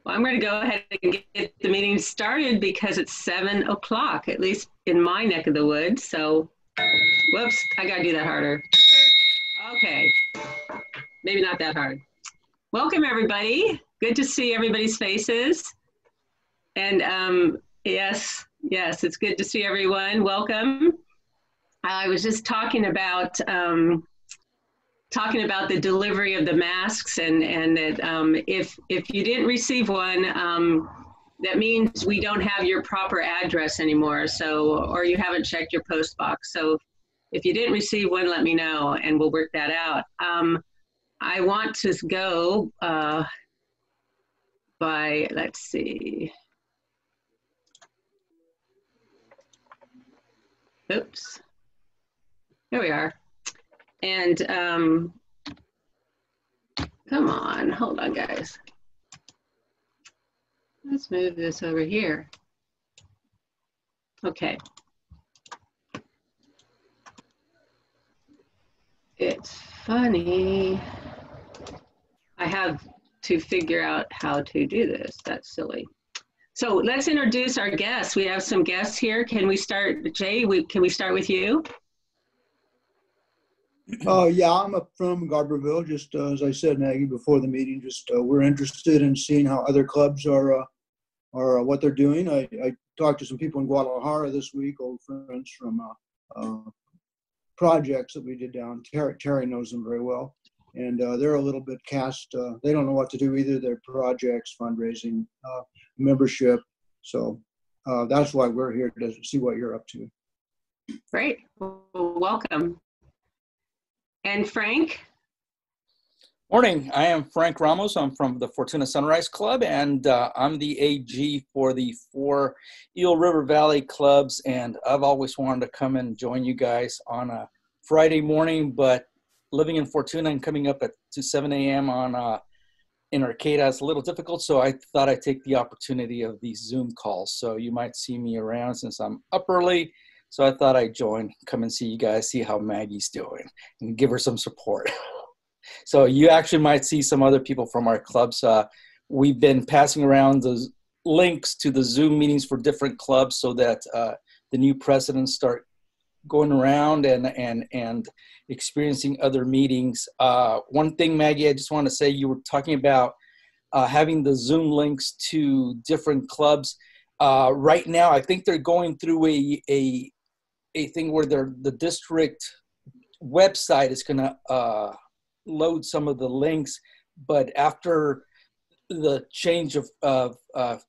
Well, I'm going to go ahead and get the meeting started because it's 7 o'clock, at least in my neck of the woods. So, whoops, I got to do that harder. Okay, maybe not that hard. Welcome, everybody. Good to see everybody's faces. And yes, it's good to see everyone. Welcome. I was just talking about the delivery of the masks, and that if you didn't receive one, that means we don't have your proper address anymore. So, or you haven't checked your post box. So, if you didn't receive one, let me know, and we'll work that out. I want to go by, let's see. Oops. Here we are. And come on, hold on, guys. Let's move this over here. Okay. It's funny. I have to figure out how to do this. That's silly. So let's introduce our guests. We have some guests here. Can we start, Jay, can we start with you? Yeah, I'm up from Garberville, just as I said, Maggie, before the meeting, just we're interested in seeing how other clubs are what they're doing. I talked to some people in Guadalajara this week, old friends from projects that we did down. Terri knows them very well. And they're a little bit cast. They don't know what to do either. Their projects, fundraising, membership. So that's why we're here to see what you're up to. Great. Well, welcome. And Frank? Morning. I am Frank Ramos. I'm from the Fortuna Sunrise Club, and I'm the AG for the 4 Eel River Valley clubs. And I've always wanted to come and join you guys on a Friday morning, but living in Fortuna and coming up to 7 a.m. on in Arcata is a little difficult, so I thought I'd take the opportunity of these Zoom calls. So you might see me around since I'm up early. So I thought I'd join, come and see you guys, see how Maggie's doing, and give her some support. So you actually might see some other people from our clubs. We've been passing around the links to the Zoom meetings for different clubs so that the new presidents start going around and experiencing other meetings. One thing, Maggie, I just want to say, you were talking about having the Zoom links to different clubs. Right now, I think they're going through a thing where the district website is going to load some of the links, but after the change of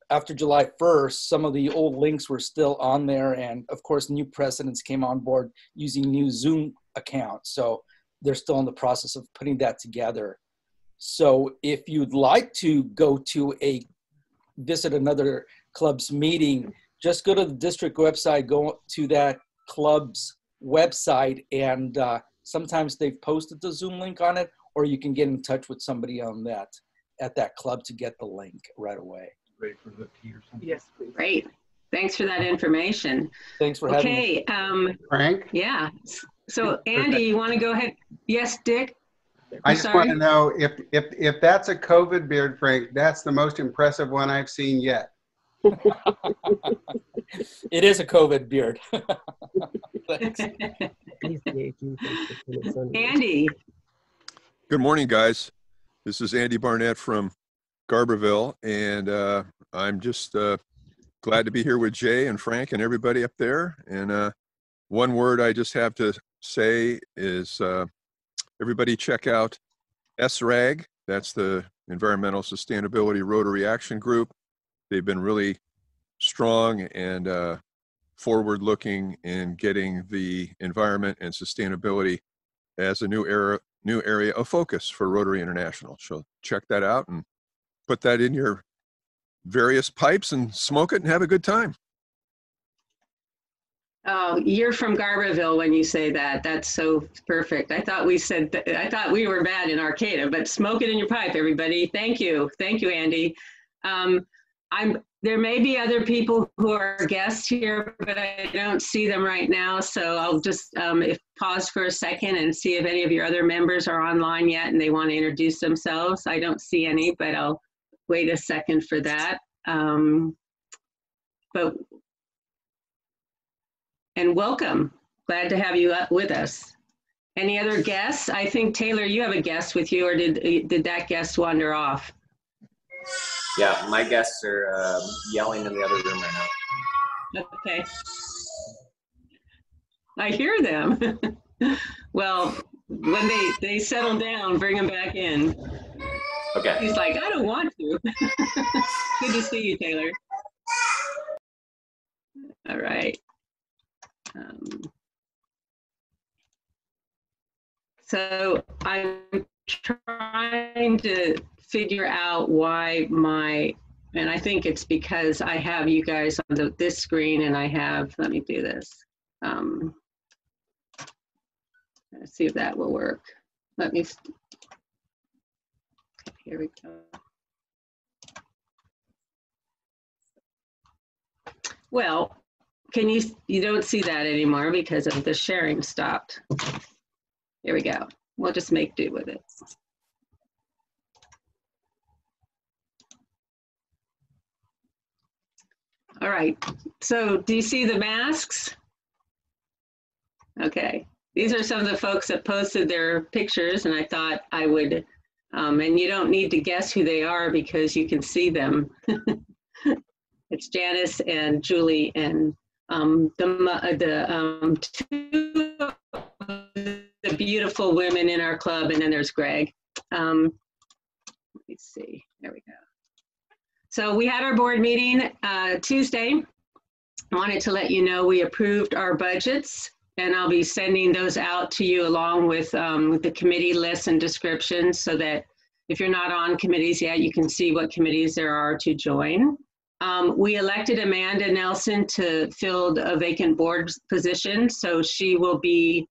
after July 1st, some of the old links were still on there, and of course new presidents came on board using new Zoom accounts, so they're still in the process of putting that together. So if you'd like to go to visit another club's meeting, just go to the district website, go to that club's website, and sometimes they've posted the Zoom link on it, or you can get in touch with somebody on that at that club to get the link right away. Ready for the tea or something? Yes, please. Great. Thanks for that information. Thanks for having me. Okay. Frank? Yeah. So Andy, you want to go ahead? Yes, Dick? I just want to know if that's a COVID beard, Frank, that's the most impressive one I've seen yet. It is a COVID beard. Thanks. Andy. Good morning, guys. This is Andy Barnett from Garberville, and I'm just glad to be here with Jay and Frank and everybody up there. And one word I just have to say is everybody check out SRAG. That's the Environmental Sustainability Rotary Action Group. They've been really strong and forward-looking in getting the environment and sustainability as a new area of focus for Rotary International. So check that out and put that in your various pipes and smoke it and have a good time. Oh, you're from Garberville when you say that. That's so perfect. I thought we said I thought we were bad in Arcata, but smoke it in your pipe, everybody. Thank you, Andy. There may be other people who are guests here, but I don't see them right now. So I'll just pause for a second and see if any of your other members are online yet and they want to introduce themselves. I don't see any, but I'll wait a second for that. And welcome. Glad to have you with us. Any other guests? I think, Taylor, you have a guest with you, or did that guest wander off? Yeah, my guests are yelling in the other room right now. Okay. I hear them. Well, when they settle down, bring them back in. Okay. He's like, I don't want to. Good to see you, Taylor. All right. So I'm trying to figure out why and I think it's because I have you guys on this screen and I have, let me do this. Let's see if that will work. Here we go. Well, you don't see that anymore because of the sharing stopped. Here we go. We'll just make do with it. All right, so do you see the masks? Okay, these are some of the folks that posted their pictures, and I thought I would, and you don't need to guess who they are because you can see them. It's Janice and Julie and the beautiful women in our club, and then there's Gregg. Let me see, there we go. So we had our board meeting Tuesday. I wanted to let you know we approved our budgets, and I'll be sending those out to you along with the committee lists and descriptions so that if you're not on committees yet, you can see what committees there are to join. We elected Amanda Nelson to fill a vacant board position, so she will be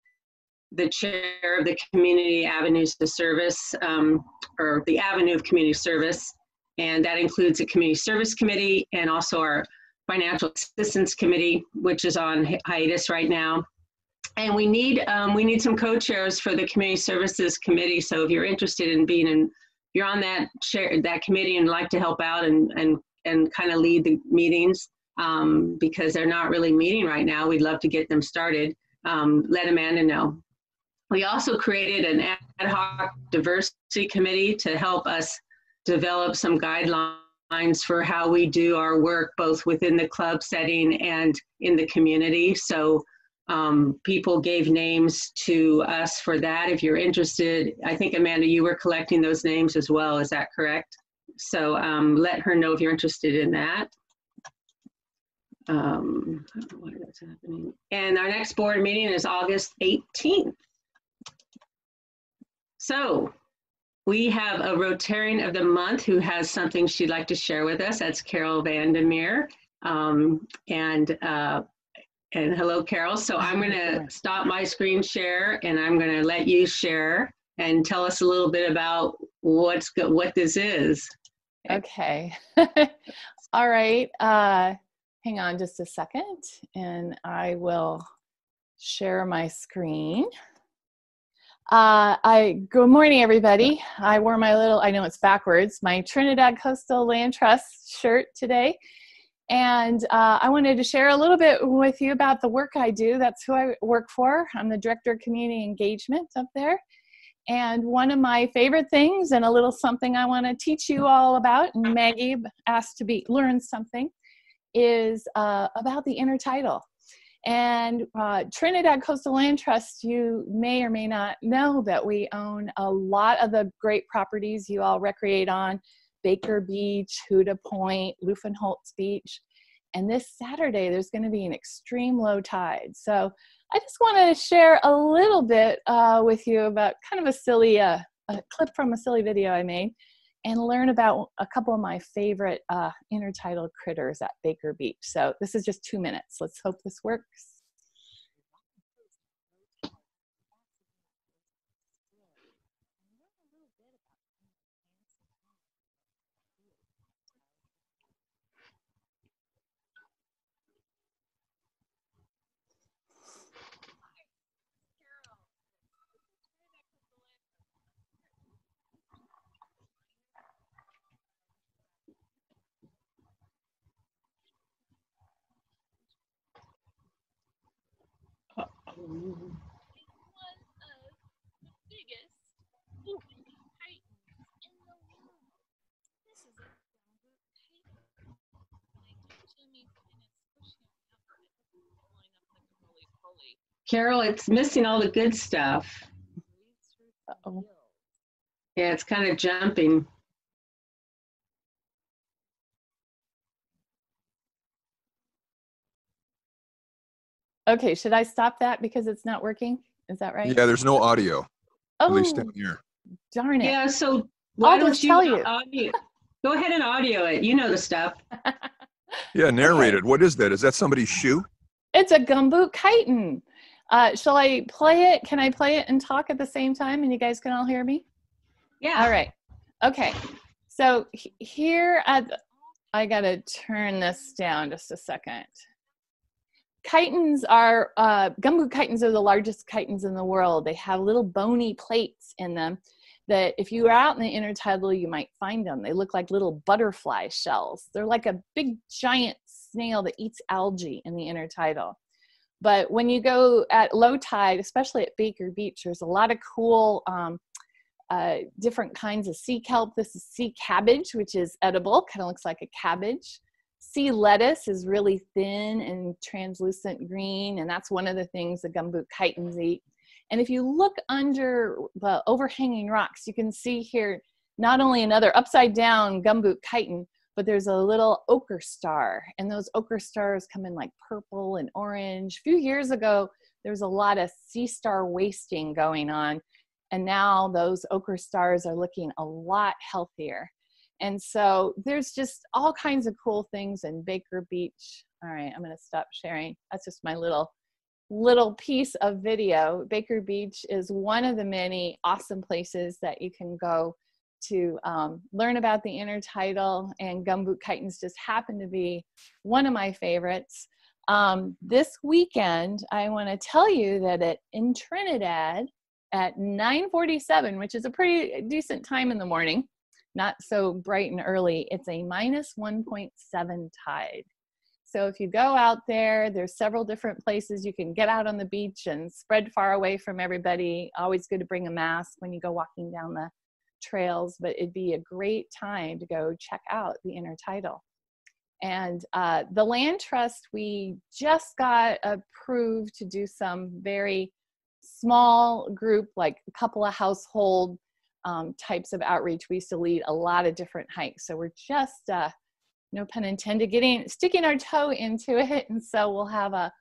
the chair of the Community Avenues to Service, or the Avenue of Community Service, and that includes the Community Service Committee and also our Financial Assistance Committee, which is on hiatus right now. And we need some co-chairs for the Community Services Committee, so if you're interested in you're on that committee and like to help out and kind of lead the meetings, because they're not really meeting right now, we'd love to get them started. Let Amanda know. We also created an ad hoc diversity committee to help us develop some guidelines for how we do our work, both within the club setting and in the community. So people gave names to us for that. If you're interested, I think, Amanda, you were collecting those names as well. Is that correct? So let her know if you're interested in that. I don't know why that's happening. And our next board meeting is August 18th. So we have a Rotarian of the Month who has something she'd like to share with us. That's Carol Vander Meer. And hello, Carol. So I'm going to stop my screen share and I'm going to let you share and tell us a little bit about what this is. Okay. All right. Hang on just a second and I will share my screen. Good morning, everybody. I wore my I know it's backwards, my Trinidad Coastal Land Trust shirt today. And I wanted to share a little bit with you about the work I do. That's who I work for. I'm the Director of Community Engagement up there. And one of my favorite things and a little something I want to teach you all about, and Maggie asked to learn something, is about the intertidal. And Trinidad Coastal Land Trust, you may or may not know that we own a lot of the great properties you all recreate on: Baker Beach, Huda Point, Luffenholtz Beach. And this Saturday, there's going to be an extreme low tide. So I just want to share a little bit with you about kind of a silly, a clip from a silly video I made, and learn about a couple of my favorite intertidal critters at Baker Beach. So this is just 2 minutes. Let's hope this works. Carol, it's missing all the good stuff. Uh-oh. Yeah, it's kind of jumping. Okay, should I stop that because it's not working? Is that right? Yeah, there's no audio, at least Oh, down here. darn it. Yeah, so why I'll don't just you tell you. audio? Go ahead and audio it. You know the stuff. Yeah, narrated. Okay. What is that? Is that somebody's shoe? It's a gumboot chitin. Shall I play it? Can I play it and talk at the same time and you guys can all hear me? Yeah. All right. Okay. So here I got to turn this down just a second. Chitins are, gumboot chitins are the largest chitins in the world. They have little bony plates in them that if you were out in the intertidal, you might find them. They look like little butterfly shells. They're like a big giant snail that eats algae in the intertidal. But when you go at low tide, especially at Baker Beach, there's a lot of cool different kinds of sea kelp. This is sea cabbage, which is edible, kind of looks like a cabbage. Sea lettuce is really thin and translucent green, and that's one of the things the gumboot chitins eat. And if you look under the overhanging rocks, you can see here not only another upside down gumboot chitin, but there's a little ochre star, and those ochre stars come in like purple and orange. A few years ago, there was a lot of sea star wasting going on, and now those ochre stars are looking a lot healthier. And so there's just all kinds of cool things in Baker Beach. All right, I'm gonna stop sharing. That's just my little piece of video. Baker Beach is one of the many awesome places that you can go to learn about the intertidal, and gumboot chitins just happen to be one of my favorites. This weekend, I wanna tell you that in Trinidad at 9:47, which is a pretty decent time in the morning, not so bright and early, it's a -1.7 tide. So if you go out there, there's several different places you can get out on the beach and spread far away from everybody. Always good to bring a mask when you go walking down the trails, but it'd be a great time to go check out the intertidal. And the land trust, we just got approved to do some very small group, like a couple of household types of outreach. We used to lead a lot of different hikes. So we're just, no pun intended, sticking our toe into it. And so we'll have a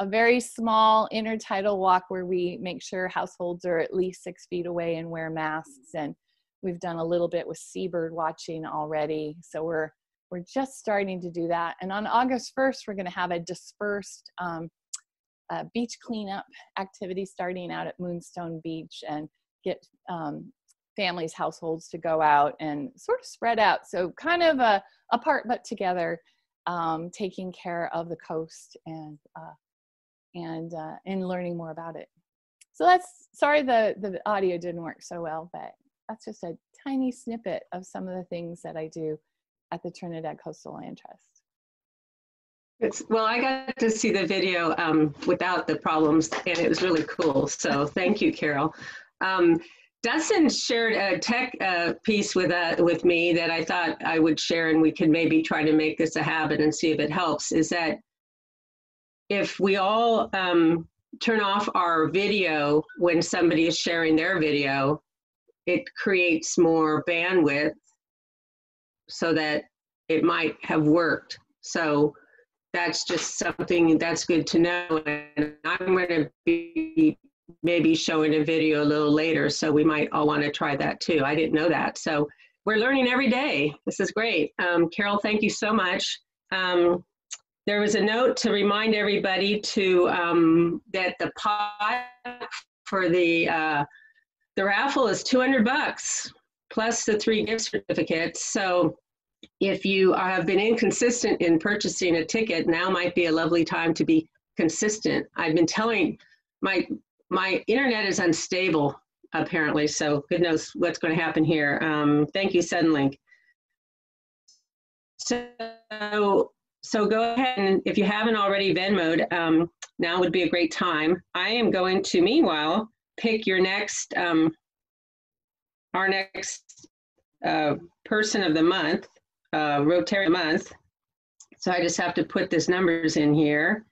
very small intertidal walk where we make sure households are at least 6 feet away and wear masks. And we've done a little bit with seabird watching already. So we're just starting to do that. And on August 1st, we're gonna have a dispersed beach cleanup activity starting out at Moonstone Beach and get families, households to go out and sort of spread out. So kind of apart but together, taking care of the coast and learning more about it. So that's, sorry the audio didn't work so well, but that's just a tiny snippet of some of the things that I do at the Trinidad Coastal Land Trust. Well, I got to see the video without the problems, and it was really cool. So thank you, Carol. Dustin shared a tech piece with me that I thought I would share, and we could maybe try to make this a habit and see if it helps, is that if we all turn off our video when somebody is sharing their video, it creates more bandwidth so that it might have worked. So that's just something that's good to know. And I'm going to be maybe showing a video a little later, so we might all want to try that too. I didn't know that. So we're learning every day. This is great. Carol, thank you so much. There was a note to remind everybody to that the pot for the raffle is $200 plus the 3 gift certificates. So if you have been inconsistent in purchasing a ticket, now might be a lovely time to be consistent. I've been telling my internet is unstable apparently, so good knows what's going to happen here. Thank you, Suddenlink. So So go ahead, and if you haven't already Venmoed, now would be a great time. I am going to, meanwhile, pick your next, our next person of the month, Rotary month. So I just have to put these numbers in here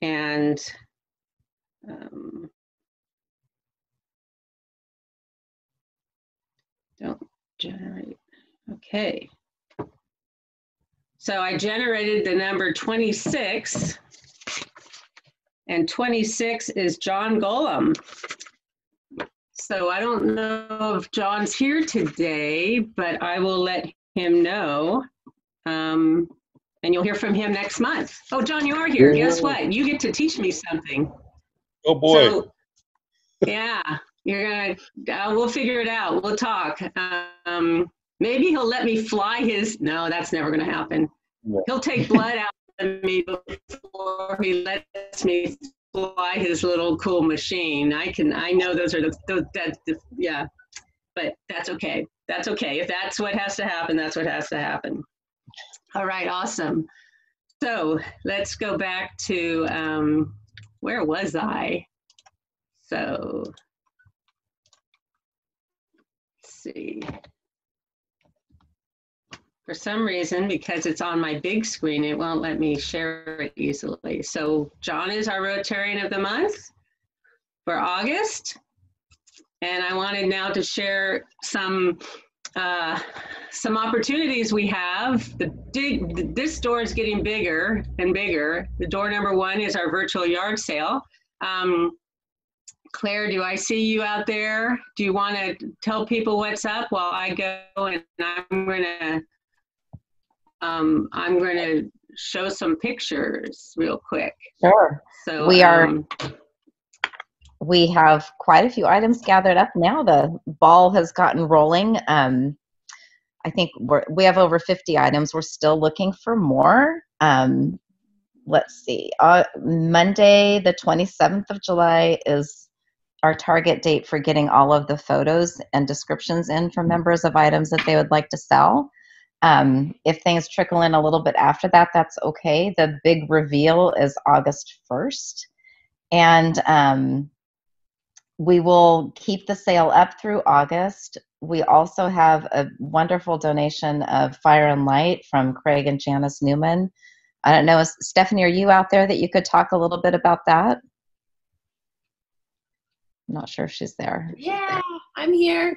and don't generate. Okay. So I generated the number 26, and 26 is John Gullam. So I don't know if John's here today, but I will let him know. And you'll hear from him next month. Oh, John, you are here. Yeah. Guess what? You get to teach me something. Oh boy. So, yeah, you're gonna, we'll figure it out. We'll talk. Maybe he'll let me fly his, no, that's never gonna happen. No. He'll take blood out of me before he lets me fly his little cool machine. I know those are yeah, but that's okay. That's okay. If that's what has to happen, that's what has to happen. All right, awesome. So let's go back to, where was I? So, let's see. For some reason, because it's on my big screen, it won't let me share it easily. So John is our Rotarian of the month for August. And I wanted now to share some opportunities we have. This door is getting bigger and bigger. The door number 1 is our virtual yard sale. Claire, do I see you out there? Do you want to tell people what's up while I go? And I'm gonna show some pictures real quick. Sure. So we have quite a few items gathered up now. The ball has gotten rolling. I think we have over 50 items. We're still looking for more. Let's see. Monday, the 27th of July is our target date for getting all of the photos and descriptions in from members of items that they would like to sell. If things trickle in a little bit after that, that's okay. The big reveal is August 1st. And we will keep the sale up through August. We also have a wonderful donation of Fire and Light from Gregg and Janice Newman. I don't know, Stephanie, are you out there that you could talk a little bit about that? I'm not sure if she's there. Yeah, I'm here.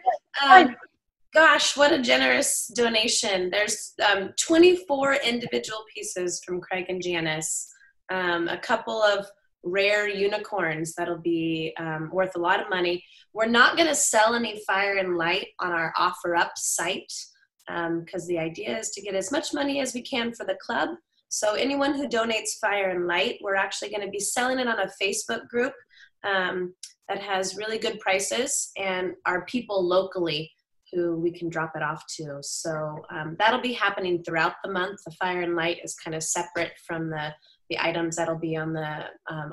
Gosh, what a generous donation. There's 24 individual pieces from Gregg and Janice, a couple of rare unicorns that'll be worth a lot of money. We're not going to sell any Fire and Light on our OfferUp site because the idea is to get as much money as we can for the club. So anyone who donates Fire and Light, we're actually going to be selling it on a Facebook group that has really good prices and are people locally who we can drop it off to. So that'll be happening throughout the month. The Fire and Light is kind of separate from the items that'll be on the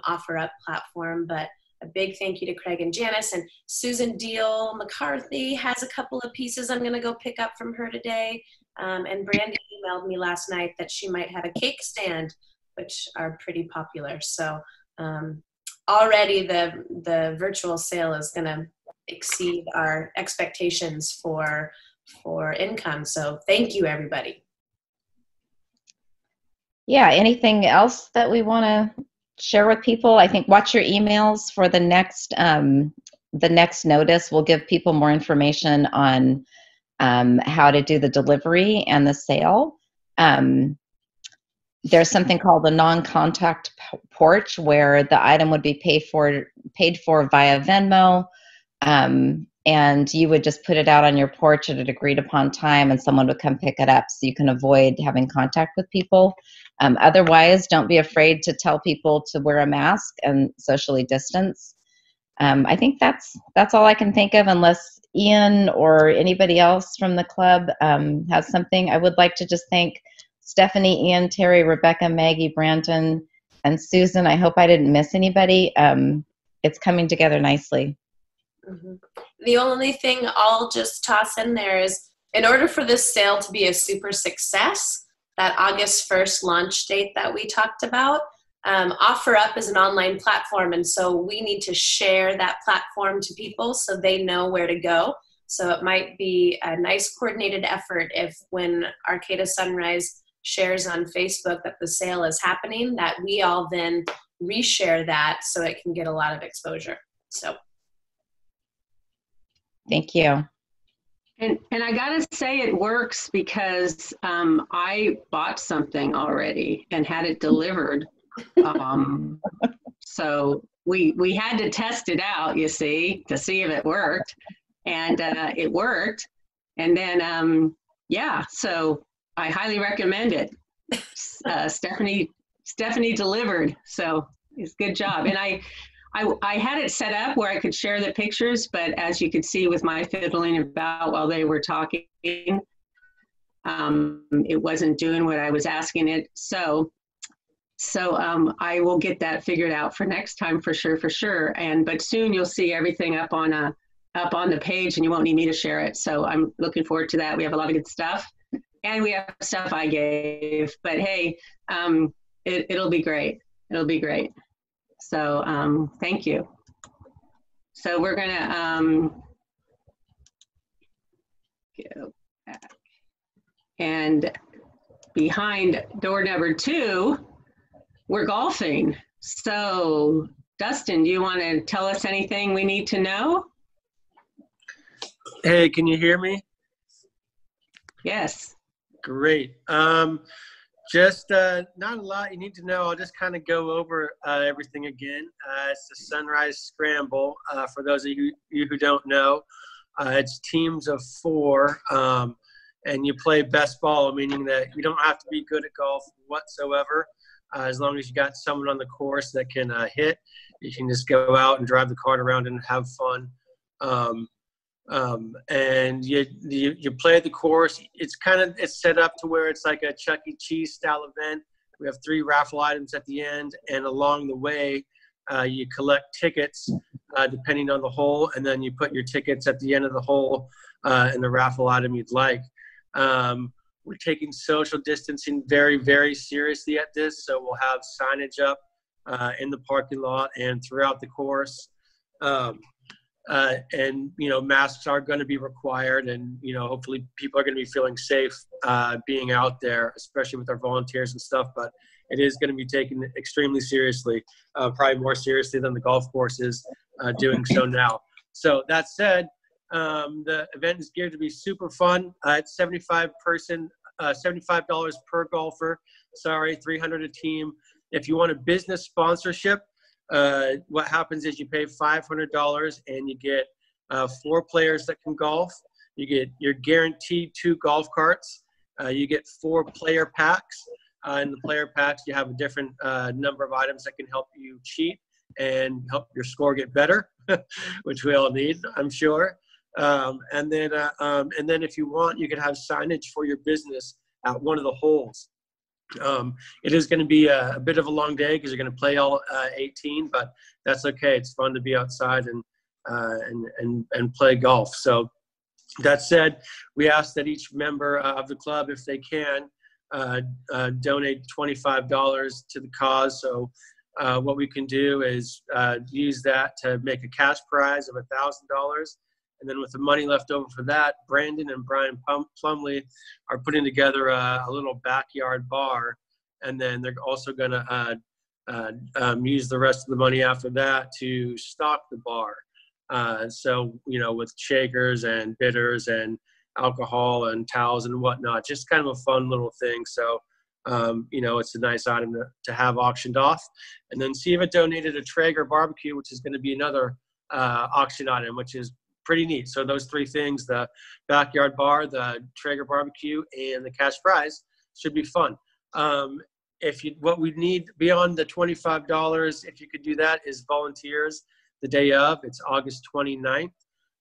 OfferUp platform. But a big thank you to Gregg and Janice. And Susan Deal McCarthy has a couple of pieces I'm gonna go pick up from her today. And Brandy emailed me last night that she might have a cake stand, which are pretty popular. So already the virtual sale is gonna exceed our expectations for income. So thank you, everybody. Yeah, anything else that we want to share with people? I think watch your emails for the next notice. We'll give people more information on how to do the delivery and the sale. There's something called the non-contact porch where the item would be paid for via Venmo. And you would just put it out on your porch at an agreed upon time and someone would come pick it up so you can avoid having contact with people. Otherwise, don't be afraid to tell people to wear a mask and socially distance. I think that's all I can think of unless Ian or anybody else from the club has something. I would like to just thank Stephanie, Ian, Terry, Rebecca, Maggie, Brandon, and Susan. I hope I didn't miss anybody. It's coming together nicely. Mm-hmm. The only thing I'll just toss in there is in order for this sale to be a super success, that August 1st launch date that we talked about. OfferUp is an online platform, and so we need to share that platform to people so they know where to go. So it might be a nice coordinated effort if when Arcata Sunrise shares on Facebook that the sale is happening, that we all then reshare that so it can get a lot of exposure. So thank you. And I gotta say it works because I bought something already and had it delivered. So we had to test it out, you see, to see if it worked, and it worked. And then yeah, so I highly recommend it. Stephanie delivered, so it's a good job. And I had it set up where I could share the pictures, but as you could see with my fiddling about while they were talking, it wasn't doing what I was asking it. So I will get that figured out for next time for sure. But soon you'll see everything up on the page, and you won't need me to share it. So I'm looking forward to that. We have a lot of good stuff, and we have stuff I gave. But hey, it'll be great. It'll be great. So thank you. So we're gonna go back, and behind door number 2, we're golfing. So Dustin, do you want to tell us anything we need to know? Hey, can you hear me? Yes. Great. Just not a lot you need to know. I'll just kind of go over everything again. It's the Sunrise Scramble. For those of you who don't know, it's teams of 4, and you play best ball, meaning that you don't have to be good at golf whatsoever. As long as you got someone on the course that can hit, you can just go out and drive the cart around and have fun. And you play the course. It's set up to where it's like a Chuck E. Cheese style event. We have 3 raffle items at the end, and along the way, you collect tickets depending on the hole, and then you put your tickets at the end of the hole in the raffle item you'd like. We're taking social distancing very, very seriously at this, so we'll have signage up in the parking lot and throughout the course. And, masks are going to be required, and, hopefully people are going to be feeling safe being out there, especially with our volunteers and stuff, but it is going to be taken extremely seriously, probably more seriously than the golf course is doing so now. So that said, the event is geared to be super fun. It's $75 per golfer. Sorry, $300 a team. If you want a business sponsorship, what happens is you pay $500 and you get 4 players that can golf. You're guaranteed 2 golf carts. You get 4 player packs. In the player packs, you have a different number of items that can help you cheat and help your score get better, which we all need, I'm sure. And then if you want, you can have signage for your business at one of the holes. It is going to be a bit of a long day because you're going to play all 18, but that's okay. It's fun to be outside and play golf. So that said, we ask that each member of the club, if they can, donate $25 to the cause. So what we can do is use that to make a cash prize of $1,000. And then with the money left over for that, Brandon and Brian Plumley are putting together a little backyard bar. And then they're also going to use the rest of the money after that to stock the bar. So, with shakers and bitters and alcohol and towels and whatnot, just kind of a fun little thing. So, it's a nice item to have auctioned off. And then Siva donated a Traeger barbecue, which is going to be another auction item, which is pretty neat. So those 3 things, the backyard bar, the Traeger barbecue, and the cash prize should be fun. What we need beyond the $25, if you could do that, is volunteers the day of. It's August 29th.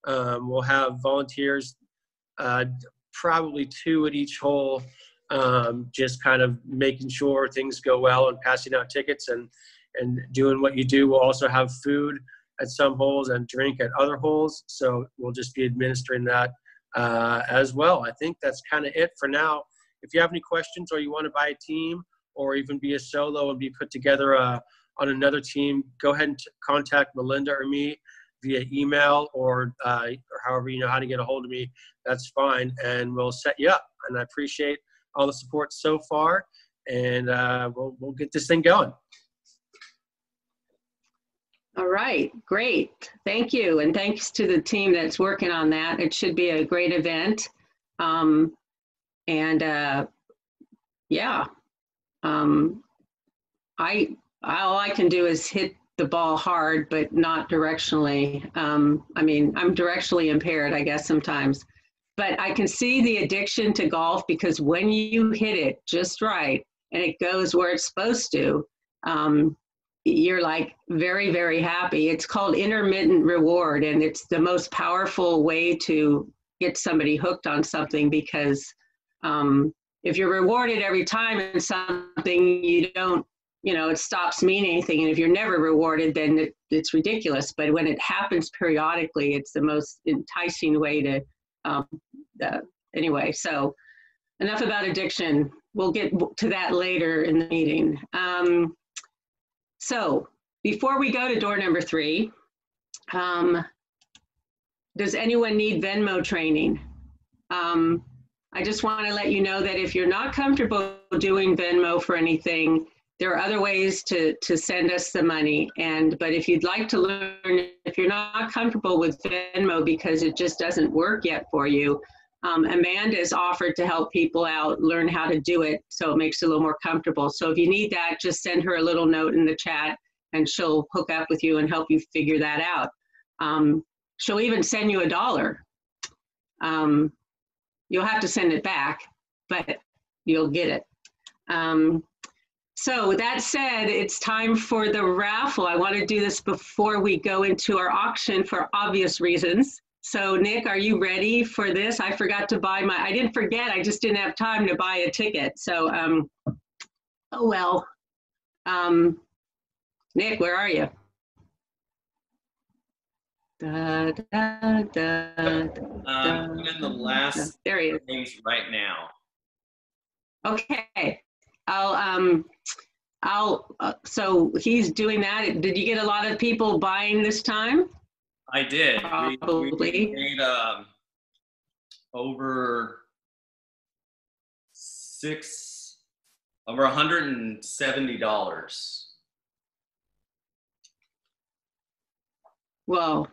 We'll have volunteers, probably 2 at each hole, just kind of making sure things go well and passing out tickets and doing what you do. We'll also have food at some holes and drink at other holes. So we'll just be administering that as well. I think that's kind of it for now. if you have any questions or you want to buy a team or even be a solo and be put together on another team, go ahead and contact Melinda or me via email or however you know how to get a hold of me. That's fine, and we'll set you up. And I appreciate all the support so far, and we'll get this thing going. All right, great. Thank you, and thanks to the team that's working on that. It should be a great event. Yeah, all I can do is hit the ball hard, but not directionally. I mean, I'm directionally impaired, I guess, sometimes. But I can see the addiction to golf, because when you hit it just right and it goes where it's supposed to, you're like very, very happy. It's called intermittent reward, and it's the most powerful way to get somebody hooked on something, because if you're rewarded every time in something, you don't, it stops meaning anything. And if you're never rewarded, then it's ridiculous. But when it happens periodically, it's the most enticing way to, anyway, so enough about addiction. We'll get to that later in the meeting. So before we go to door number 3, does anyone need Venmo training? I just want to let you know that if you're not comfortable doing Venmo for anything, there are other ways to send us the money. But if you'd like to learn, if you're not comfortable with Venmo because it just doesn't work yet for you, Amanda's offered to help people out, learn how to do it, so it makes it a little more comfortable. So if you need that, just send her a little note in the chat and she'll hook up with you and help you figure that out. She'll even send you $1. You'll have to send it back, but you'll get it. So with that said, it's time for the raffle. I want to do this before we go into our auction for obvious reasons. So Nick, are you ready for this? I forgot to buy I didn't forget, I just didn't have time to buy a ticket. So, oh well. Nick, where are you? I'm in the last there he is. Names right now. Okay, so he's doing that. Did you get a lot of people buying this time? I did. Probably. We made over $170. Well,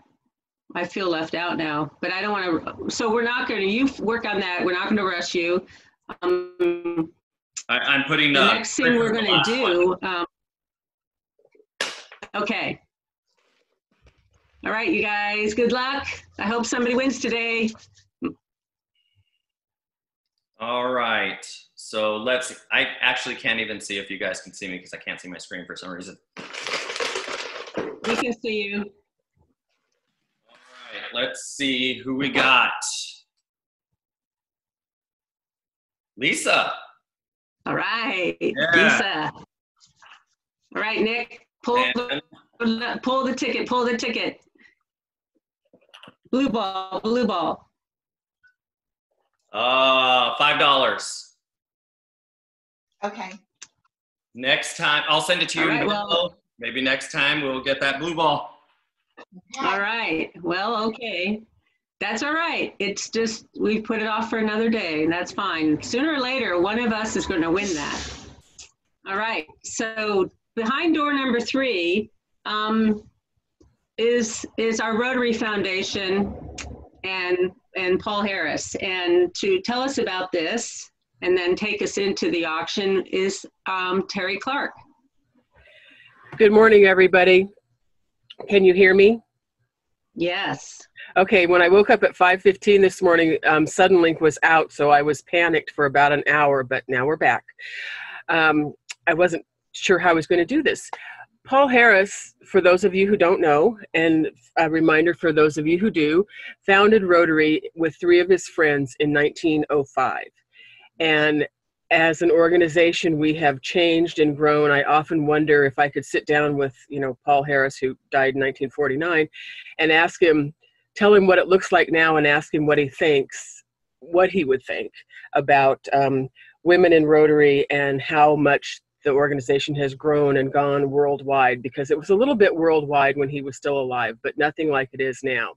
I feel left out now, but I don't want to. So we're not going to. You work on that. We're not going to rush you. I'm putting the next thing we're going to do. Okay. All right, you guys. Good luck. I hope somebody wins today. All right. So I actually can't even see if you guys can see me because I can't see my screen for some reason. We can see you. All right. Let's see who we got. Lisa. All right, yeah. Lisa. All right, Nick, pull the ticket, pull the ticket. Blue ball, blue ball. $5. Okay. Next time, I'll send it to you. Right, well, maybe next time we'll get that blue ball. All right, well, okay. That's all right. It's just, we put it off for another day, and that's fine. Sooner or later, one of us is going to win that. All right, so behind door number 3 is our Rotary Foundation and Paul Harris. And to tell us about this and then take us into the auction is Terri Clark. Good morning, everybody. Can you hear me? Yes. Okay, when I woke up at 5:15 this morning, Suddenlink was out, so I was panicked for about an hour, but now we're back. I wasn't sure how I was going to do this. Paul Harris, for those of you who don't know, and a reminder for those of you who do, founded Rotary with 3 of his friends in 1905. And as an organization, we have changed and grown. I often wonder if I could sit down with, Paul Harris, who died in 1949, and ask him, tell him what it looks like now and ask him what he thinks, what he would think about women in Rotary and how much the organization has grown and gone worldwide, because it was a little bit worldwide when he was still alive, but nothing like it is now.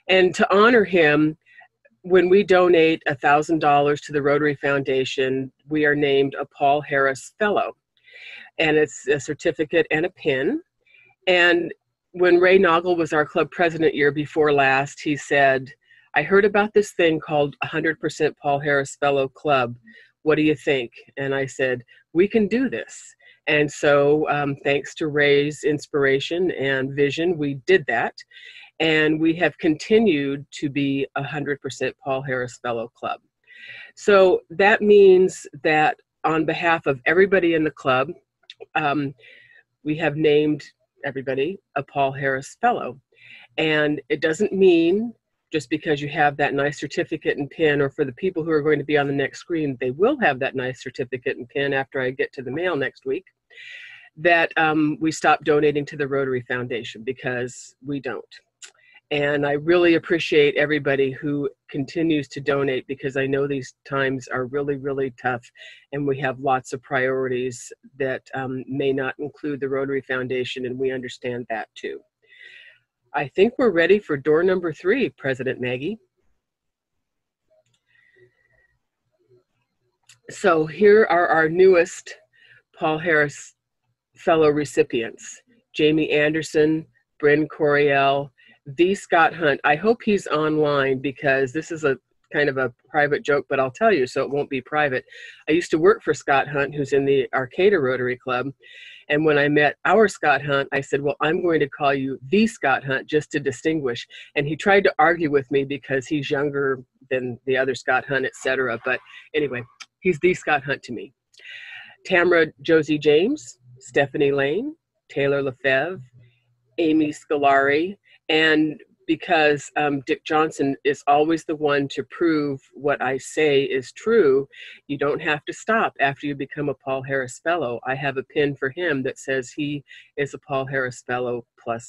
And to honor him, when we donate $1,000 to the Rotary Foundation, we are named a Paul Harris Fellow. And it's a certificate and a pin. And when Ray Noggle was our club president year before last, he said, I heard about this thing called 100% Paul Harris Fellow Club. What do you think? And I said, we can do this. And so thanks to Ray's inspiration and vision, we did that. And we have continued to be 100% Paul Harris Fellow Club. So that means that on behalf of everybody in the club, we have named everybody a Paul Harris Fellow. And it doesn't mean just because you have that nice certificate and pin, or for the people who are going to be on the next screen, they will have that nice certificate and pin after I get to the mail next week, that we stop donating to the Rotary Foundation, because we don't. And I really appreciate everybody who continues to donate, because I know these times are really, really tough, and we have lots of priorities that may not include the Rotary Foundation, and we understand that too. I think we're ready for door number 3, President Maggie. So here are our newest Paul Harris Fellow recipients: Jamie Anderson, Bryn Coriel, V. Scott Hunt. I hope he's online, because this is a kind of a private joke, but I'll tell you so it won't be private. I used to work for Scott Hunt, who's in the Arcata Rotary Club. And when I met our Scott Hunt, I said, well, I'm going to call you the Scott Hunt just to distinguish. And he tried to argue with me because he's younger than the other Scott Hunt, etc. But anyway, he's the Scott Hunt to me. Tamara Josie James, Stephanie Lane, Taylor Lefebvre, Amy Scolari, and because Dick Johnson is always the one to prove what I say is true, you don't have to stop after you become a Paul Harris Fellow. I have a pin for him that says he is a Paul Harris Fellow +5.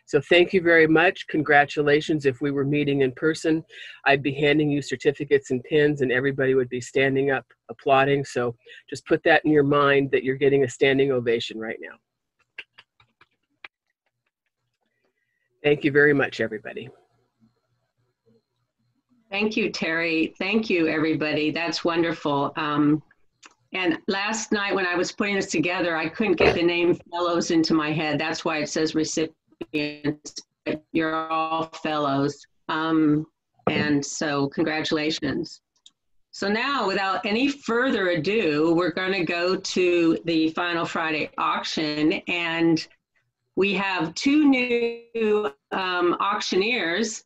So thank you very much. Congratulations. If we were meeting in person, I'd be handing you certificates and pins, and everybody would be standing up applauding. So just put that in your mind that you're getting a standing ovation right now. Thank you very much, everybody. Thank you, Terry. Thank you, everybody. That's wonderful. And last night when I was putting this together, I couldn't get the name fellows into my head. That's why it says recipients, but you're all fellows. And so congratulations. So now, without any further ado, we're going to go to the Final Friday auction, and we have 2 new auctioneers.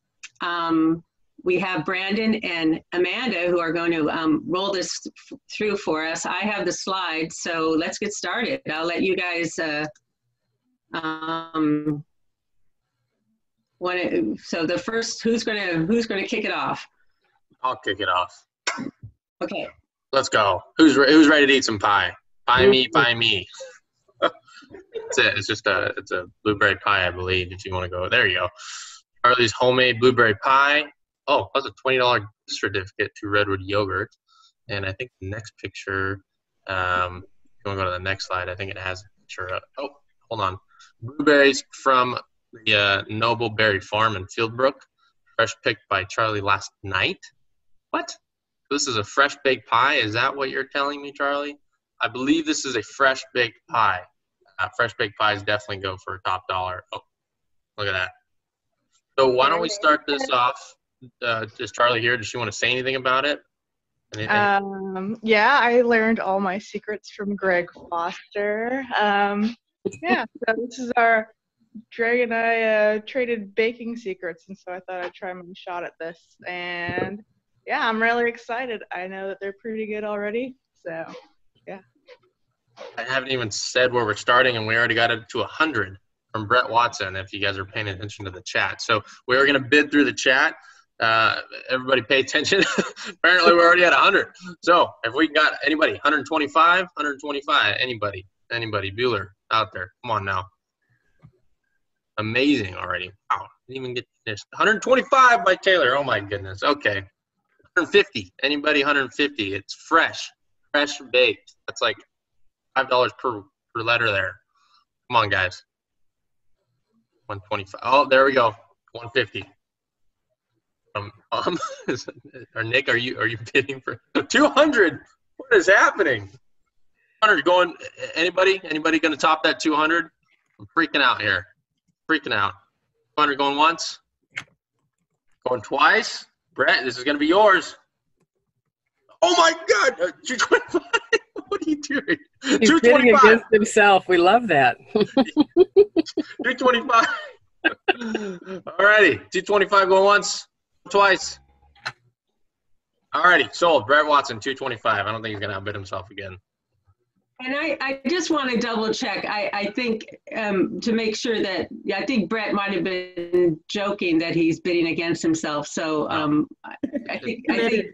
We have Brandon and Amanda who are going to roll this through for us. I have the slides, so let's get started. I'll let you guys, so the first, who's gonna kick it off? I'll kick it off. Okay. Let's go. Who's ready to eat some pie? Pie me, pie me. That's it. It's a blueberry pie, I believe, if you want to go. There you go. Charlie's homemade blueberry pie. Oh, that's a $20 certificate to Redwood Yogurt. And I think the next picture, if you want to go to the next slide, I think it has a picture of, oh, hold on. Blueberries from the Noble Berry Farm in Fieldbrook. Fresh picked by Charlie last night. What? This is a fresh baked pie? Is that what you're telling me, Charlie? I believe this is a fresh baked pie. Fresh baked pies definitely go for a top dollar. Oh, look at that. So why don't we start this off? Is Charlie here? Does she want to say anything about it? Anything? Yeah, I learned all my secrets from Gregg Foster. Yeah, so this is our Greg and I traded baking secrets, and so I thought I'd try my shot at this. And yeah, I'm really excited. I know that they're pretty good already, so yeah. I haven't even said where we're starting, and we already got it to 100 from Brett Watson, if you guys are paying attention to the chat. So we're going to bid through the chat. Everybody pay attention. Apparently we're already at 100. So if we got anybody, 125, anybody, Bueller out there, come on now. Amazing already. Wow, didn't even get this. 125 by Taylor. Oh my goodness. Okay. 150. Anybody 150? It's fresh baked. That's like $5 per letter there. Come on, guys. 125. Oh, there we go. 150. Or Nick, are you bidding for 200? What is happening? 200 going. Anybody going to top that 200? I'm freaking out here. Freaking out. 200 going once. Going twice. Brett, this is going to be yours. Oh my God! 225. What are you doing? He's bidding against himself. We love that. 225. Alrighty, 225 going once, twice. Alrighty, sold. Brett Watson, 225. I don't think he's gonna outbid himself again. And I just want to double check. I think to make sure that, I think Brett might have been joking that he's bidding against himself. So I think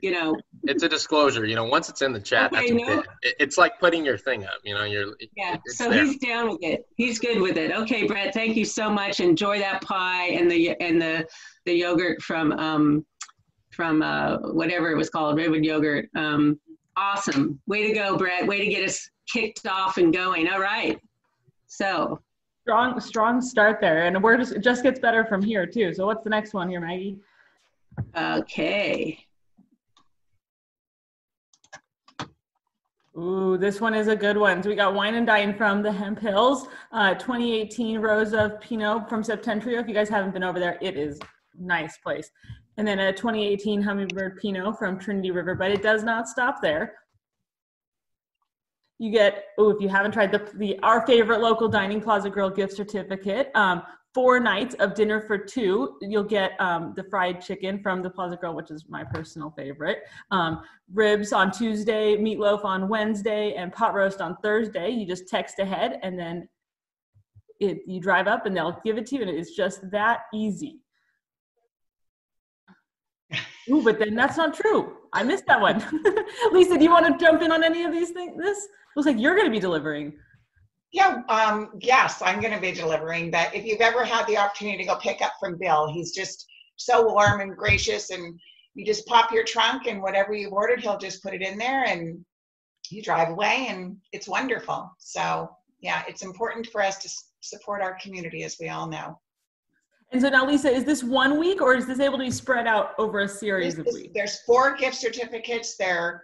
you know. It's a disclosure. You know, once it's in the chat, Okay, that's a bid. It's like putting your thing up. You know, yeah. So there. he's down with it. He's good with it. Okay, Brett. Thank you so much. Enjoy that pie and the yogurt from whatever it was called, redwood yogurt. Awesome. Way to go, Brett. Way to get us kicked off and going. All right. So strong start there, and it just gets better from here too. So what's the next one here, Maggie? Okay. Ooh, this one is a good one. So we got Wine and Dine from the Hemp Hills, 2018 rows of Pinot from Septentrio. If you guys haven't been over there, it is a nice place. And then a 2018 Hummingbird Pinot from Trinity River, but it does not stop there. You get, if you haven't tried our favorite local dining Closet Grill gift certificate, 4 nights of dinner for 2. You'll get the fried chicken from the Plaza Grill, which is my personal favorite. Ribs on Tuesday, meatloaf on Wednesday, and pot roast on Thursday. You just text ahead, and then you drive up, and they'll give it to you, and it's just that easy. Ooh, but then that's not true. I missed that one. Lisa, do you want to jump in on any of these things? This looks like you're going to be delivering. Yeah, yes, I'm going to be delivering. But if you've ever had the opportunity to go pick up from Bill, he's just so warm and gracious, and you just pop your trunk and whatever you've ordered, he'll just put it in there and you drive away, and it's wonderful. So yeah, it's important for us to support our community, as we all know. And so now, Lisa, is this 1 week, or is this able to be spread out over a series of weeks? There's 4 gift certificates there.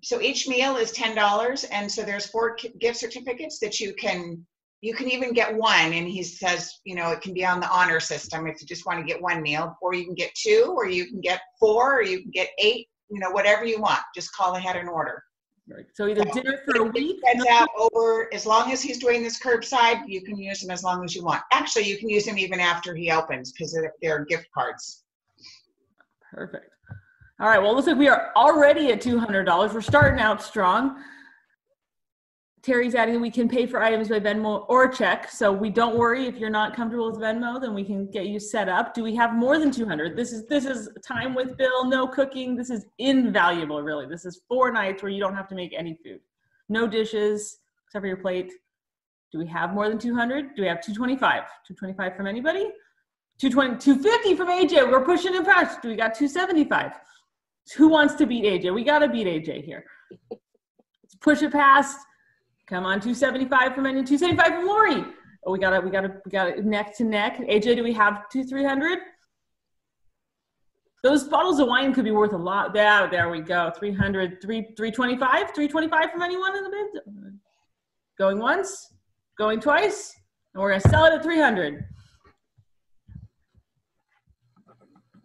So each meal is $10, and so there's 4 gift certificates that you can even get 1, and he says, you know, it can be on the honor system if you just want to get 1 meal, or you can get 2, or you can get 4, or you can get 8, you know, whatever you want. Just call ahead and order. Right. So either dinner for a week. Spreads out over, as long as he's doing this curbside, you can use them as long as you want. Actually, you can use them even after he opens, because they're gift cards. Perfect. All right, well, it looks like we are already at $200. We're starting out strong. Terry's adding we can pay for items by Venmo or check, so we don't worry if you're not comfortable with Venmo, then we can get you set up. Do we have more than 200? This is time with Bill, no cooking. This is invaluable, really. This is 4 nights where you don't have to make any food. No dishes, except for your plate. Do we have more than 200? Do we have 225? 225 from anybody? 250 from AJ. We're pushing it fast. Do we got 275? Who wants to beat AJ? We got to beat AJ here. Let's push it past. Come on, 275 from any, 275 from Lori. Oh, we got it neck to neck. AJ, do we have 300? Those bottles of wine could be worth a lot. There we go. 300, 325, 325 from anyone in the bid. Going once, going twice, and we're gonna sell it at 300.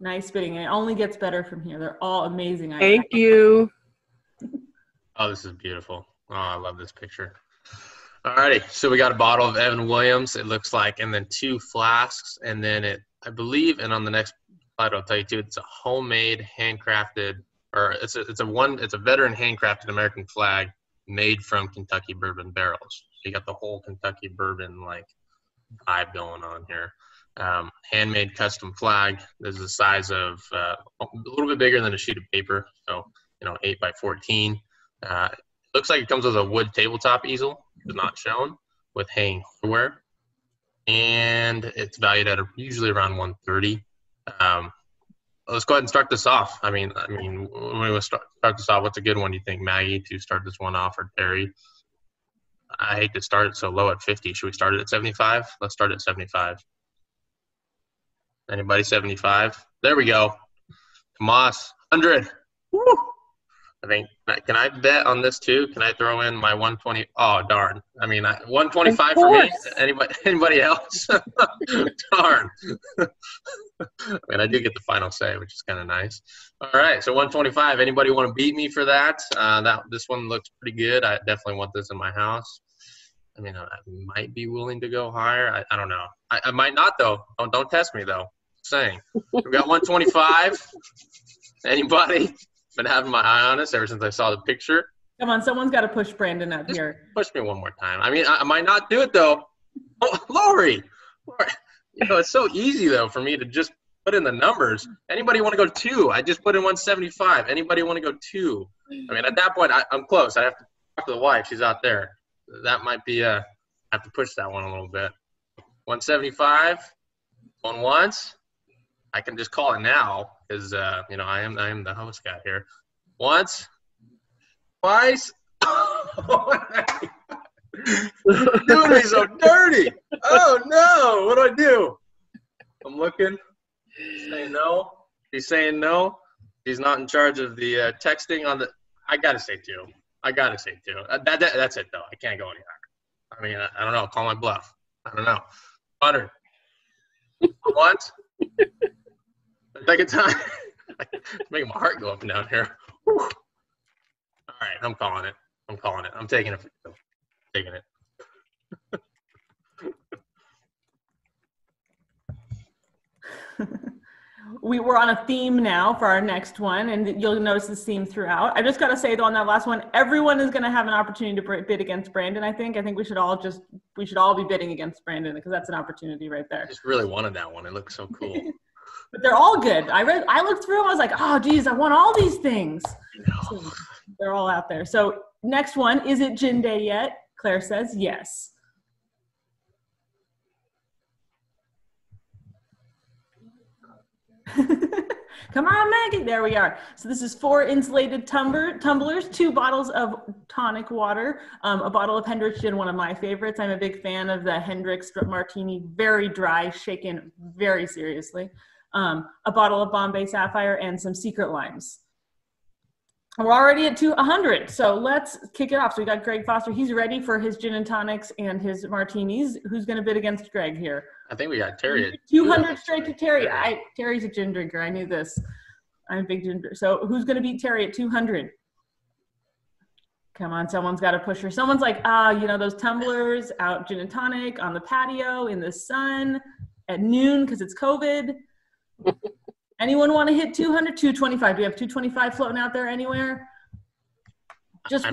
Nice bidding. It only gets better from here. They're all amazing. Thank you. Oh, this is beautiful. Oh, I love this picture. Alrighty, so we got a bottle of Evan Williams, it looks like, and then 2 flasks, and then I believe, and on the next slide I'll tell you too, it's a homemade, handcrafted, or it's a veteran handcrafted American flag made from Kentucky bourbon barrels. So you got the whole Kentucky bourbon like vibe going on here. Handmade custom flag. This is the size of a little bit bigger than a sheet of paper, so 8 by 14. Looks like it comes with a wood tabletop easel, is not shown, with hanging hardware, and it's valued at usually around $130. let's go ahead and start this off. I mean, when we start this off, what's a good one, do you think, Maggie, to start this one off, or Terry? I hate to start it so low at 50. Should we start it at 75? Let's start at 75. Anybody 75? There we go. Tomas, 100. Woo! I think, can I bet on this too? Can I throw in my 120? Oh, darn. I mean, 125 for me? Anybody else? Darn. I mean, I do get the final say, which is kind of nice. All right, so 125. Anybody want to beat me for that? This one looks pretty good. I definitely want this in my house. I mean, I might be willing to go higher. I don't know. I might not, though. Don't test me, though. Just saying. We got 125. Anybody? Been having my eye on this ever since I saw the picture. Come on, someone's got to push Brandon up here. Push me one more time. I mean, I might not do it, though. Oh, Lori. You know, it's so easy, though, for me to just put in the numbers. Anybody want to go 2? I just put in 175. Anybody want to go 2? I mean, at that point, I'm close. I have to talk to the wife. She's out there. That might be, I have to push that one a little bit. 175 on once. I can just call it now because, you know, I am the host guy here. Once, twice. Doing me so dirty. Oh, no. What do I do? I'm looking. Saying no. He's saying no. He's not in charge of the texting on the – I got to say 2. I got to say 2. That's it, though. I can't go any higher. I mean, I don't know. Call my bluff. I don't know. 100. Once. Second time. It's making my heart go up and down here. Whew. All right, I'm calling it. I'm taking it. Taking it. We were on a theme now for our next one, and you'll notice this theme throughout. I just got to say, though, on that last one, everyone is going to have an opportunity to bid against Brandon. I think we should all be bidding against Brandon because that's an opportunity right there. I just really wanted that one. It looks so cool. But they're all good. I looked through them. I was like, oh, geez, I want all these things. So they're all out there. So next one, is it gin day yet? Claire says yes. Come on, Maggie. There we are. So this is 4 insulated tumblers, 2 bottles of tonic water, a bottle of Hendrick's gin, one of my favorites. I'm a big fan of the Hendrick's martini, very dry, shaken very seriously. A bottle of Bombay Sapphire, and some secret limes. We're already at 100, so let's kick it off. So we got Gregg Foster. He's ready for his gin and tonics and his martinis. Who's going to bid against Gregg here? I think we got Terri. 200 straight to Terri. Terry's a gin drinker. I knew this. I'm a big gin drinker. So who's going to beat Terri at 200? Come on, someone's got to push her. Someone's like, you know, those tumblers out gin and tonic on the patio in the sun at noon because it's COVID. Anyone want to hit 200? 225. Do we have 225 floating out there anywhere? I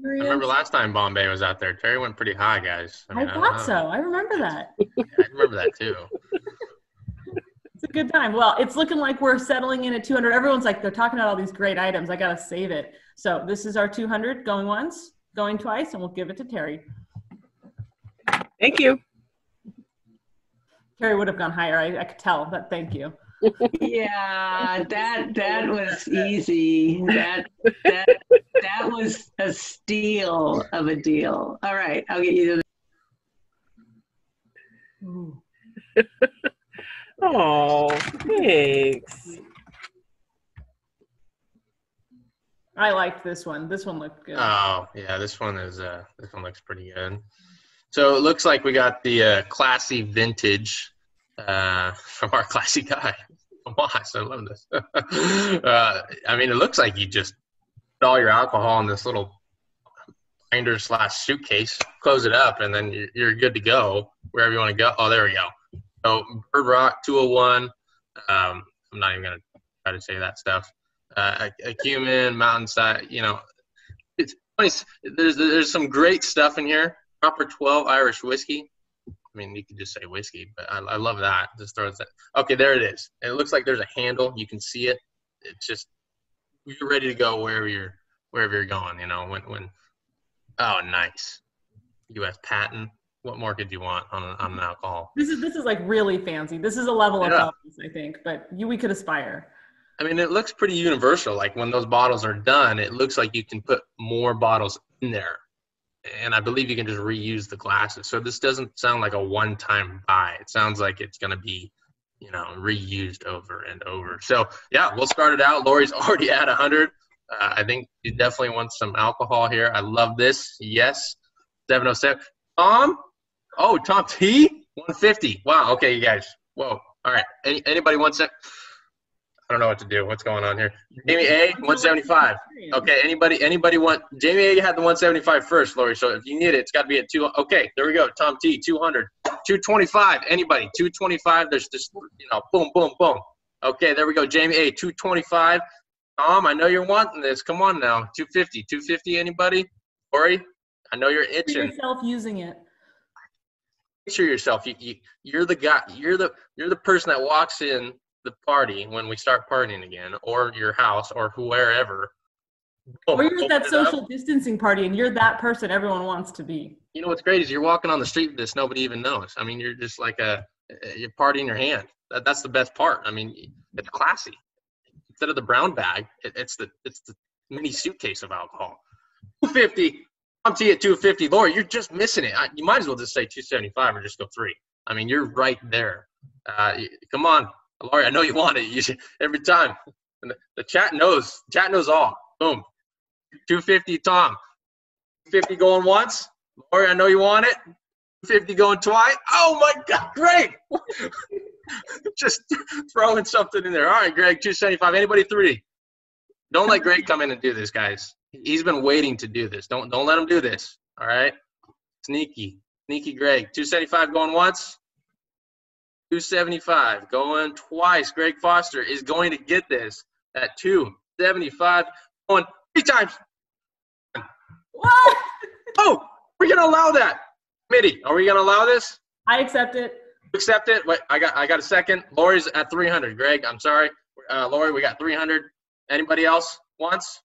remember last time Bombay was out there. Terri went pretty high, guys. I thought so. I remember that. Yeah, I remember that too. It's a good time. Well, it's looking like we're settling in at 200. Everyone's like, they're talking about all these great items. I got to save it. So this is our 200 going once, going twice, and we'll give it to Terri. Thank you. Terri would have gone higher. I could tell, but thank you. Yeah, that was easy. That was a steal of a deal. All right, I'll get you to the Oh, thanks. I liked this one. This one looked good. Oh, yeah, this one looks pretty good. So it looks like we got the classy vintage from our classy guy. Tomas, I love this. I mean, it looks like you just put all your alcohol in this little binder / suitcase, close it up, and then you're good to go wherever you want to go. Oh, there we go. So Bird Rock 201. I'm not even going to try to say that stuff. Acumen, Mountainside, you know. It's funny. There's some great stuff in here. Proper 12 Irish whiskey. I mean, you could just say whiskey, but I love that. Just throws that. Okay, there it is. And it looks like there's a handle. You can see it. It's just you're ready to go wherever you're going. You know, when. Oh, nice. U.S. patent. What more could you want on an alcohol? This is like really fancy. This is a level above this, I think. But we could aspire. I mean, it looks pretty universal. Like when those bottles are done, it looks like you can put more bottles in there. And I believe you can just reuse the glasses. So this doesn't sound like a one-time buy. It sounds like it's going to be, you know, reused over and over. So yeah, we'll start it out. Lori's already at 100. I think you definitely want some alcohol here. I love this. Yes. 707. Tom? Oh, Tom T? 150. Wow. Okay, you guys. Whoa. All right. Anybody want sec? I don't know what to do. What's going on here? Jamie A, 175. Okay, anybody want, Jamie A had the 175 first, Lori, so if you need it, it's got to be at 2. Okay, there we go. Tom T, 200. 225. Anybody? 225. There's just, you know, boom, boom, boom. Okay, there we go. Jamie A, 225. Tom, I know you're wanting this. Come on now. 250. 250, anybody? Lori, I know you're itching. Picture yourself using it. Picture yourself. You're the guy. You're the person that walks in the party when we start partying again, or your house, or wherever. Or you're at that social distancing party and you're that person everyone wants to be. You know what's great is you're walking on the street with this, nobody even knows. I mean, you're just like you're partying your hand. That's the best part. I mean, it's classy. Instead of the brown bag, it's the mini suitcase of alcohol. 250. I'm to you at 250. Lori, you're just missing it. You might as well just say 275 or just go 3. I mean, you're right there. Come on. Lori, I know you want it. You should, every time. And the chat knows. Chat knows all. Boom. 250, Tom. 250 going once. Lori, I know you want it. 250 going twice. Oh, my God. Great. Just throwing something in there. All right, Greg, 275. Anybody 3? Don't let Greg come in and do this, guys. He's been waiting to do this. Don't let him do this. All right? Sneaky Greg. 275 going once. 275 going twice. Gregg Foster is going to get this at 275 going 3 times. What? Oh, we're gonna allow that. Committee, are we gonna allow this? I accept it. Accept it. Wait, I got a second. Lori's at 300. Greg, I'm sorry. Lori, we got 300. Anybody else once?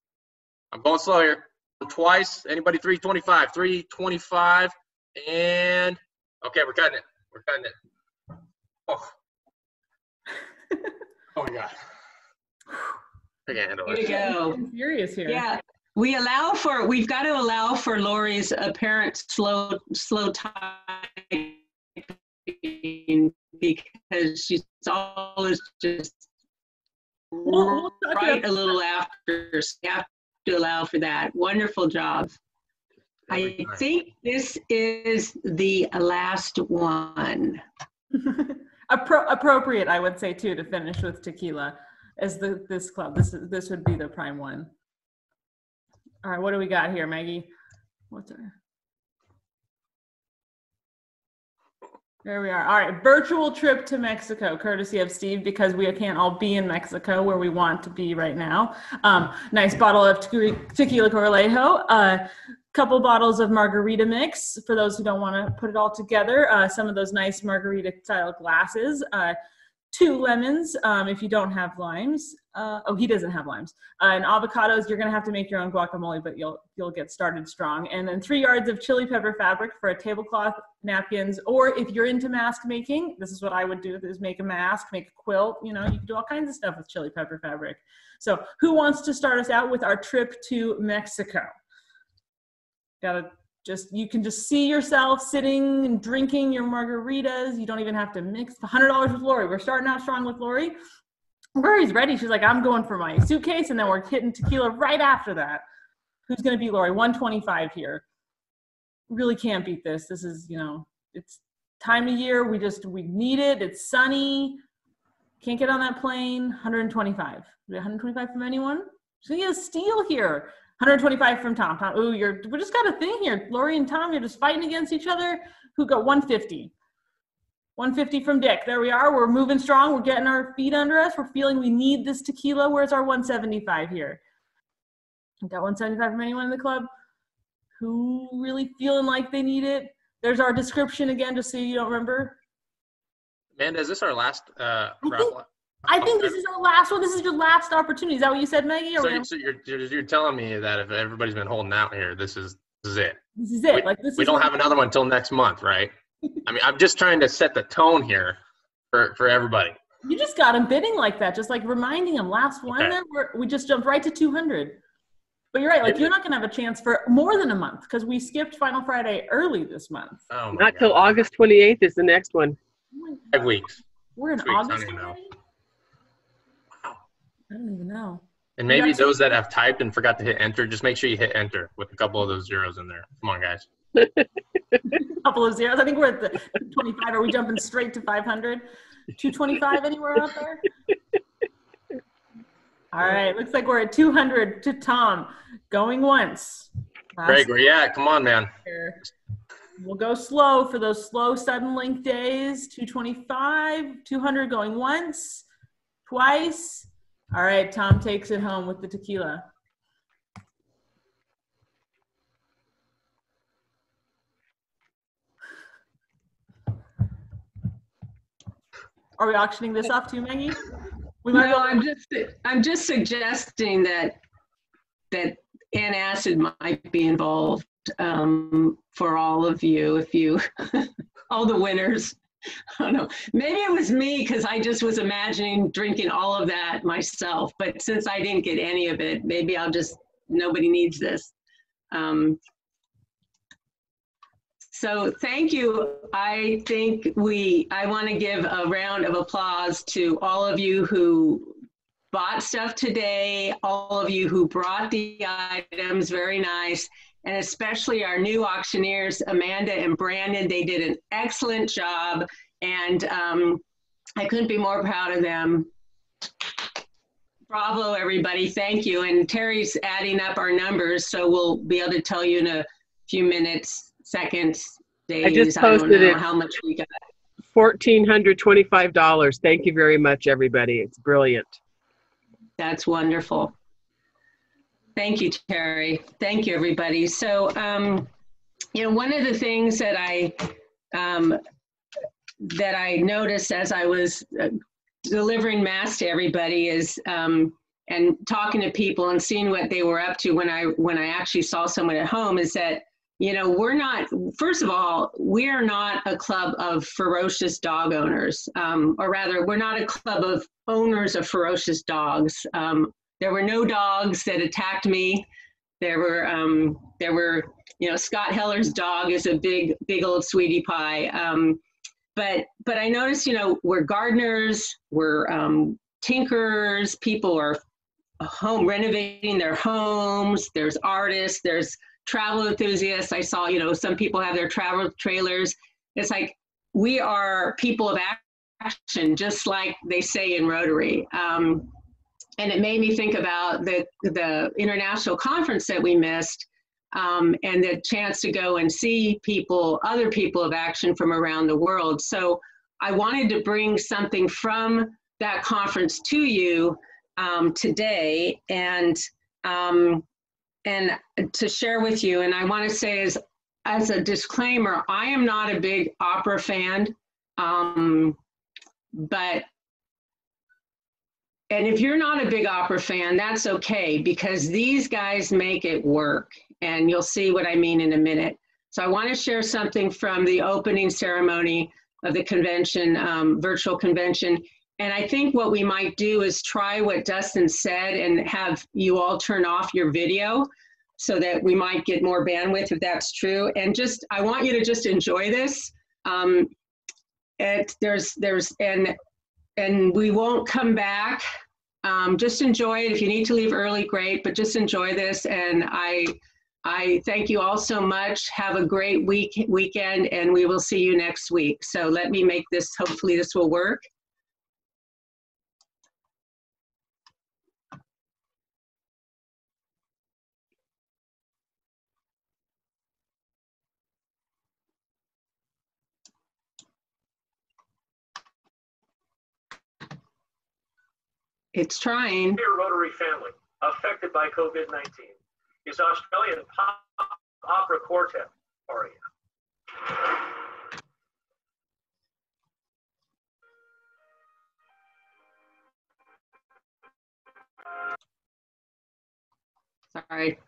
I'm going slow here. Twice. Anybody 325? 325. And okay, we're cutting it. We're cutting it. Oh. Oh my God. I can't handle it. Here you go. I'm furious here. Yeah. We've got to allow for Lori's apparent slow typing because she's always just right a little after. So you have to allow for that. Wonderful job. I think this is the last one. Appropriate, I would say, too, to finish with tequila as this club. This would be the prime one. All right, what do we got here, Maggie? There we are. All right, virtual trip to Mexico, courtesy of Steve, because we can't all be in Mexico where we want to be right now. Nice bottle of tequila Corralejo. Couple bottles of margarita mix for those who don't want to put it all together. Some of those nice margarita style glasses. 2 lemons if you don't have limes. Oh, he doesn't have limes. And avocados, you're going to have to make your own guacamole, but you'll get started strong. And then 3 yards of chili pepper fabric for a tablecloth, napkins, or if you're into mask making, this is what I would do, is make a mask, make a quilt. You know, you can do all kinds of stuff with chili pepper fabric. So who wants to start us out with our trip to Mexico? You can just see yourself sitting and drinking your margaritas. You don't even have to mix. $100 with Lori. We're starting out strong with Lori. Lori's ready. She's like, I'm going for my suitcase, and then we're hitting tequila right after that. Who's going to be Lori? 125 here. Really can't beat this. This is, you know, it's time of year. We need it. It's sunny. Can't get on that plane. 125. 125 from anyone? She's going to get a steal here. 125 from Tom. Ooh, we just got a thing here. Lori and Tom, you're just fighting against each other. Who got 150? 150 from Dick. There we are. We're moving strong. We're getting our feet under us. We're feeling we need this tequila. Where's our 175 here? Got 175 from anyone in the club? Who really feeling like they need it? There's our description again, just so you don't remember. Amanda, is this our last I think this is our last one. This is your last opportunity. Is that what you said, Maggie? So you're telling me that if everybody's been holding out here, this is it. This is it. We don't have another one until next month, right? I mean, I'm just trying to set the tone here for everybody. You just got them bidding like that, just like reminding them. Last one, Okay. then we just jumped right to 200. But you're right, like you're not going to have a chance for more than a month because we skipped Final Friday early this month. Oh my Not till God. August 28th is the next one. 5 weeks. We're in 6 weeks, August I don't even know. already? I don't even know. And maybe those that have typed and forgot to hit enter, just make sure you hit enter with a couple of those zeros in there. Come on, guys. A couple of zeros. I think we're at the 225. Are we jumping straight to 500? 225 anywhere out there? All right, looks like we're at 200 to Tom. Going once. Greg, where you at? Come on, man. We'll go slow for those slow sudden link days. 225, 200 going once, twice. All right, Tom takes it home with the tequila. Are we auctioning this off too, Maggie? No, I'm just suggesting that antacid might be involved for all of you, if you, all the winners. I don't know. Maybe it was me because I just was imagining drinking all of that myself. But since I didn't get any of it, maybe nobody needs this. So thank you. I think I want to give a round of applause to all of you who bought stuff today, all of you who brought the items, very nice, and especially our new auctioneers, Amanda and Brandon. They did an excellent job, and I couldn't be more proud of them. Bravo, everybody. Thank you. And Terry's adding up our numbers, so we'll be able to tell you in a few minutes, seconds, days. I just posted I don't know it. how much we got. $1,425. Thank you very much, everybody. It's brilliant. That's wonderful. Thank you, Terry. Thank you, everybody. So, you know, one of the things that I noticed as I was delivering mass to everybody is, and talking to people and seeing what they were up to when I actually saw someone at home, is that, you know, we're not, first of all, we are not a club of ferocious dog owners, or rather, we're not a club of owners of ferocious dogs. There were no dogs that attacked me. There were, you know, Scott Heller's dog is a big old sweetie pie. But I noticed, you know, we're gardeners, we're tinkerers, people are home renovating their homes, there's artists, there's travel enthusiasts. I saw, you know, some people have their travel trailers. It's like, we are people of action, just like they say in Rotary. And it made me think about the international conference that we missed, and the chance to go and see people, other people of action from around the world. So I wanted to bring something from that conference to you today, and to share with you. And I want to say, as a disclaimer, I am not a big opera fan, and if you're not a big opera fan, that's okay, because these guys make it work, and you'll see what I mean in a minute. So I want to share something from the opening ceremony of the convention, virtual convention. And I think what we might do is try what Dustin said and have you all turn off your video so that we might get more bandwidth, if that's true. And just, I want you to just enjoy this. And we won't come back. Just enjoy it. If you need to leave early, great, but just enjoy this. And I thank you all so much. Have a great weekend, and we will see you next week. So let me make this, hopefully this will work. It's trying. Dear Rotary family affected by COVID-19 is Australian pop opera quartet, Aria. Sorry.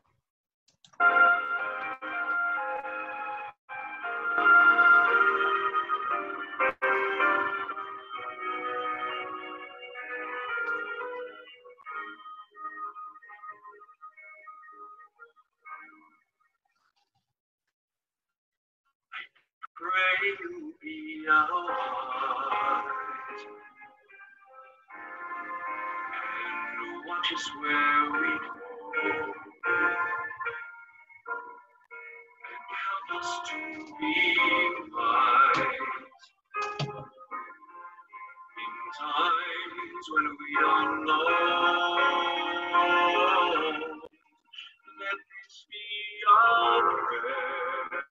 Pray you be our eyes and watch us where we go, and help us to be wise in times when we are lost. Let this be our prayer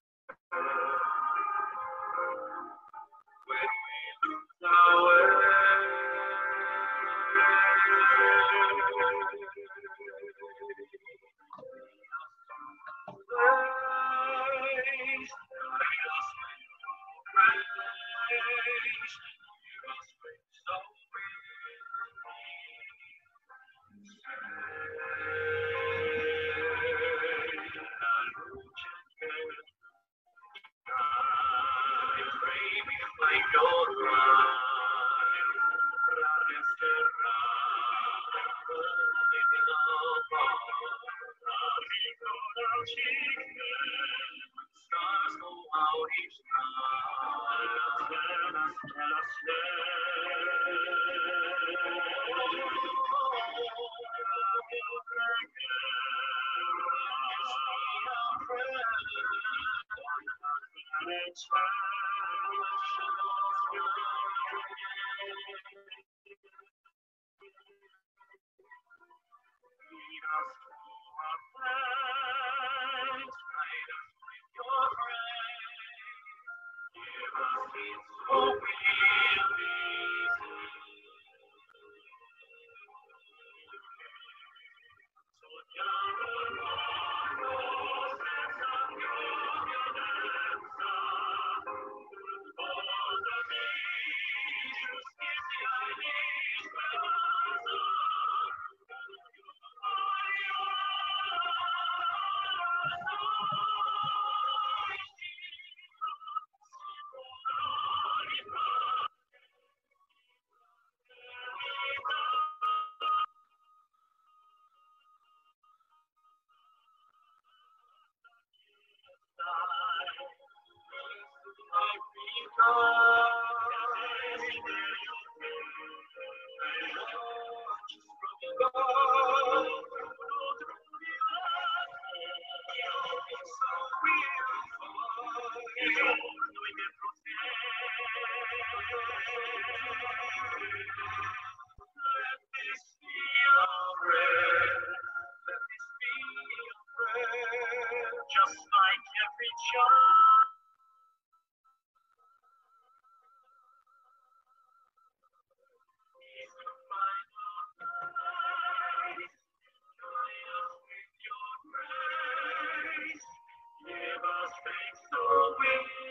when we lose our way. Just like every child. Give us faith so we'll be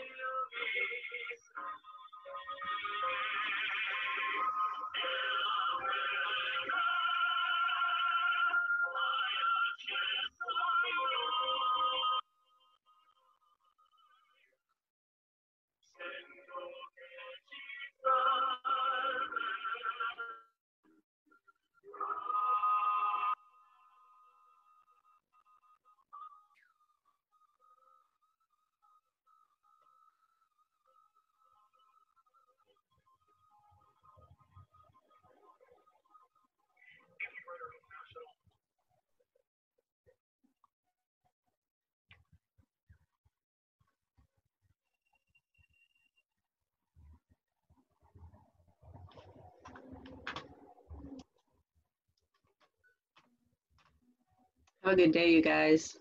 Have a good day, you guys.